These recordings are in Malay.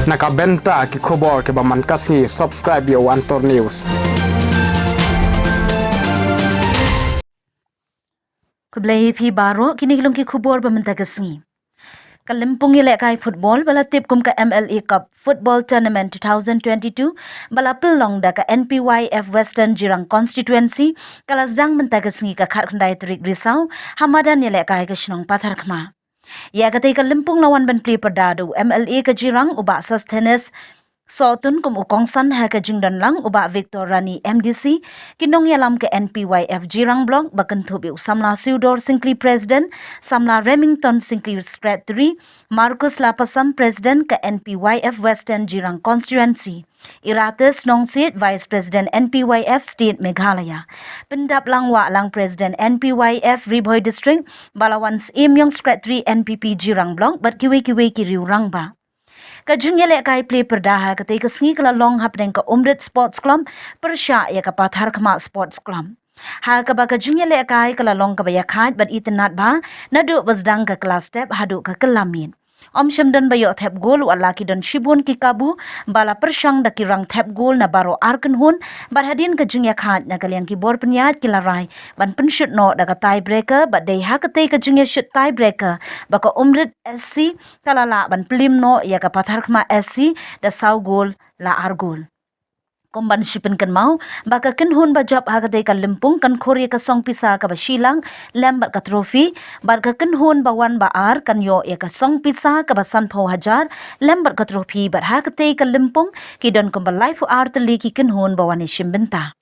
Nakabenta ki khobor ke baman kasngi subscribe yo Antor News. Kublai phi baro kini kilong ki khubor baman tagasngi. Kalimpong kai football bala tip kum ka MLE Cup Football Tournament 2022 bala pelong da ka NPYF Western Jirang Constituency kalasdang mentagasngi ka khat khandai Trik Risau hamadan kai ka shnong pathar khma. Ya katai kalimpong lawan ban pli perdadu MLE ka Jirang uba sustenance Sotun kum ukongsan ha ka jingdan lang uba Victor Rani MDC kinong yalam ke NPYF Jirang Block bakan thubi samla Sudor Singkli President samla Remington Singkli Secretary Marcus Lapasam President ke NPYF Western Jirang Constituency Iratus Nongsit Vice President NPYF State Meghalaya Pendap Langwa lang President NPYF Riboy District Balawans Imyong Secretary NPP Jirang Block bat kiwe ki riurang ba Kajingnya kai play perdaha ketai kesngi kala long hapdeng ka Umrit Sports Club persya ya ka Pathar Khama Sports Club. Ha ka ba kajingnya kai kala long ka baya khat bat itinat ba nadu wasdang ka kelas step hadu ka kelamin. Om Shamdan bayo thep gol wala ki don shibun ki kabu bala persyang da kirang thep gol na baro arkan hun bat hadin kajingnya khat na kalian ki bor penyat kilarai ban penshut no da ka tie breaker bat dei ha ketai kajingnya shoot tie breaker ba ka Umrit SC kalala ban pelim no ya ka Pathar Khama SC da saw gol la argol. Komban shipin kan mau baka kan hun ba job ha kadai ka limpung kan khori ka song pisa ka ba shilang lembat ka trophy bar ka kan hun ba wan ba ar kan yo ya ka song pisa ka ba san pho hajar lembat ka trophy bar ha kadai ka limpung ki don kom ba life ar tali ki kan hun ba wani shimbenta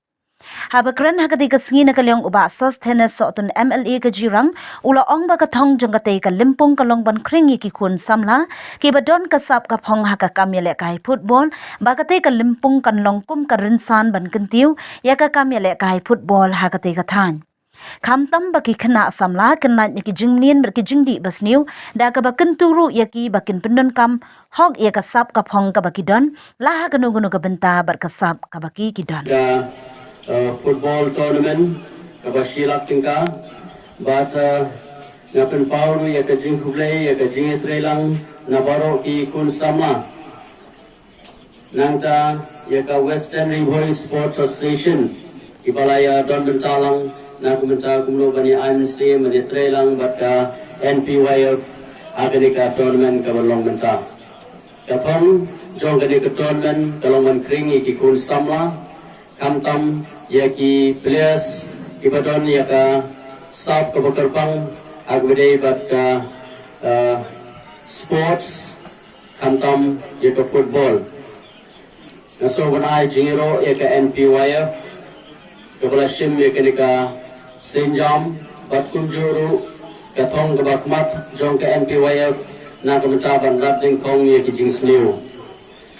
Haba kren ha kadai ka singi na kalyong uba sas tenes sotun MLE ka Jirang ula ong ba ka thong jong kadai ka limpung ka long ban kringi ki kun samla ki ba don ka sap ka phong ha ka kamyele kai football ba kadai ka limpung kan long kum ka rinsan ban kentiu ya ka kamyele kai football ha kadai ka than Kham tam ba ki khana samla kanat ni ki jingnien ber ki jingdi basniu da ka ba kenturu ya ki bakin pendon kam hog ya ka sap ka phong ka ba ki don la ha ganu ka benta ber ka sap ka ba ki don football tournament kabashilak tingka but ngapen pauru ya ka jing hublei ya ka jing trelang nabaro ki kun sama nangta ya ka Western Riboy Sports Association ibalaya don bentalang na kumenta kumlo bani IMC mani trelang but ka NPYF agani ka tournament ka balong benta kapon jong gani ka tournament kalong man kringi ki kun sama kamtam ya ki players ibadon ya ka sab ka bakarpang agbede bat ka sports kamtam ya ka football naso banai jingiro ya ka NPYF ka balashim ya ka Senjam bat kunjuru ka thong ka bakmat jong ka NPYF na ka mataban rating kong ya ki jingsniu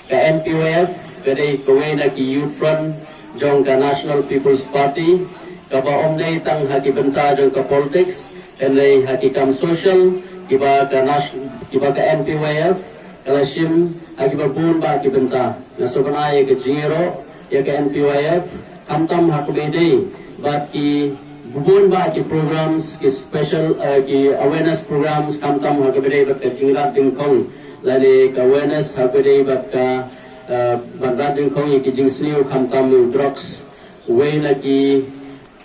ka NPYF kadai kawai na ki youth front jong ka National People's Party kaba omday tang haki benta jong ka politics kanay haki kam social kiba ka NPYF kalashim haki babun ba haki benta nasobanay ka jingiro ya ka NPYF kamtam hakubede bat ki bubun ba ki programs ki special ki awareness programs kamtam hakubede bat ka jingirat dingkong lali ka awareness hakubede bat ka bandrading kong iki jing sniu kamtam drugs way lagi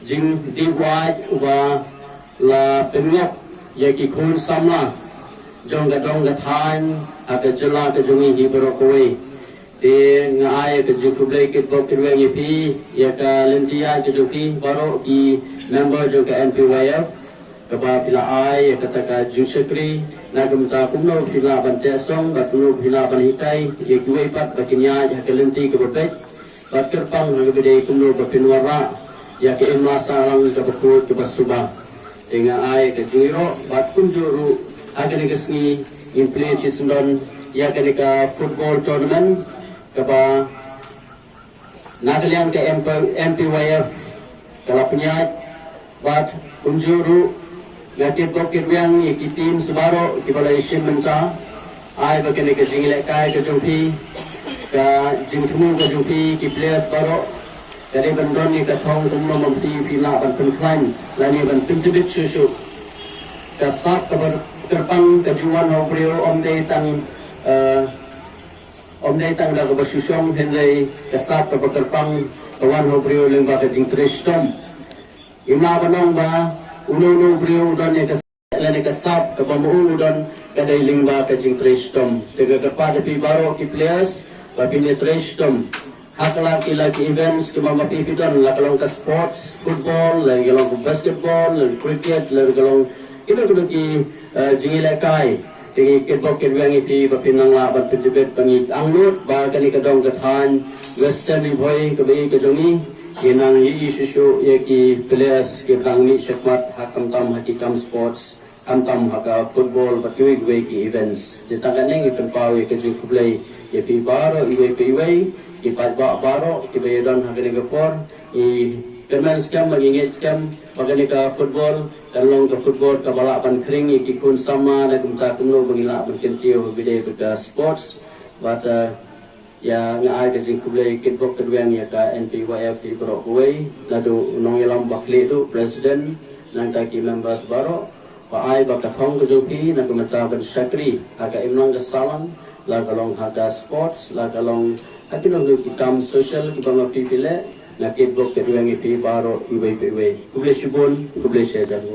jing diwaj uba la penyok yaki kun samla jong gadong gathan aga jela ka jongi hibro kowe de ngai ka jing kublai kit bok kirwe pi ya ka lentia ka joki baro ki member jo ka NPYF kaba pila ai ya kata ka jing sekri nagamta kumno pila bante song batno pila banhitai ye kuwe pat bakinya ya kelenti ke berbek bat kerpang ngabede kumno bapinwara ya ke emasa lang ke bekut ke basuba dengan ai ke jiro bat kunjuru agane kesni implay chisndon ya ke ka football tournament kaba nagalian ke MPYF kala punya bat kunjuru Nakit kokit yang ikitim sebaro kibala isim menca ai bakene ke jingile kai ke jumpi ka jingtumu ke jumpi ki players baro dari bandon ni ka thong tumno mamti pila ban penklan lani ban pinjibit susu ka sap ka terpang ke juan ho prio om de tang om dai tang da ko basyusong henry kasap ka pakerpang kawan ho brio lengba ka jing tristom ima banong ba ulo brio dan ya kasap kasap ka pamu dan kadai lengba ka jing tristom tega kepada pi baro ki players ba pini tristom hakala lagi events ke mama pipi dan lakalong ka sports football lagi long basketball lagi cricket lagi long ina kuno ki jingila kai tingi kitbok kitwang iti bapinang laban pitibet pangi anglut ba kani kadong kathan western boy kabi kajongi inang yi susu yaki players ke tangni shakmat hakam tam hakikam sports kam haka football batui gwe ki events ditangane ngi pempaw ke jing kublai ye pi baro iwe piwe ki patba baro ki bayadan hakani gapor i permen scam magingit scam bagani ka football kalong ka football ka balapan kring iki kun sama na kumta kumno bangila berkentio bide ka sports but ya nga ay ka jing kublay kitbok kadwang ya ka NPYF di baro kuway lado nong ilang bakli do president nang taki members baro pa ay baka thong kajupi na kumataban syakri aga imnong kasalan la kalong hada sports la kalong akinong kikam social kibang pipile na kitbok kadwang iti baro iway kublay shibon kublay shedan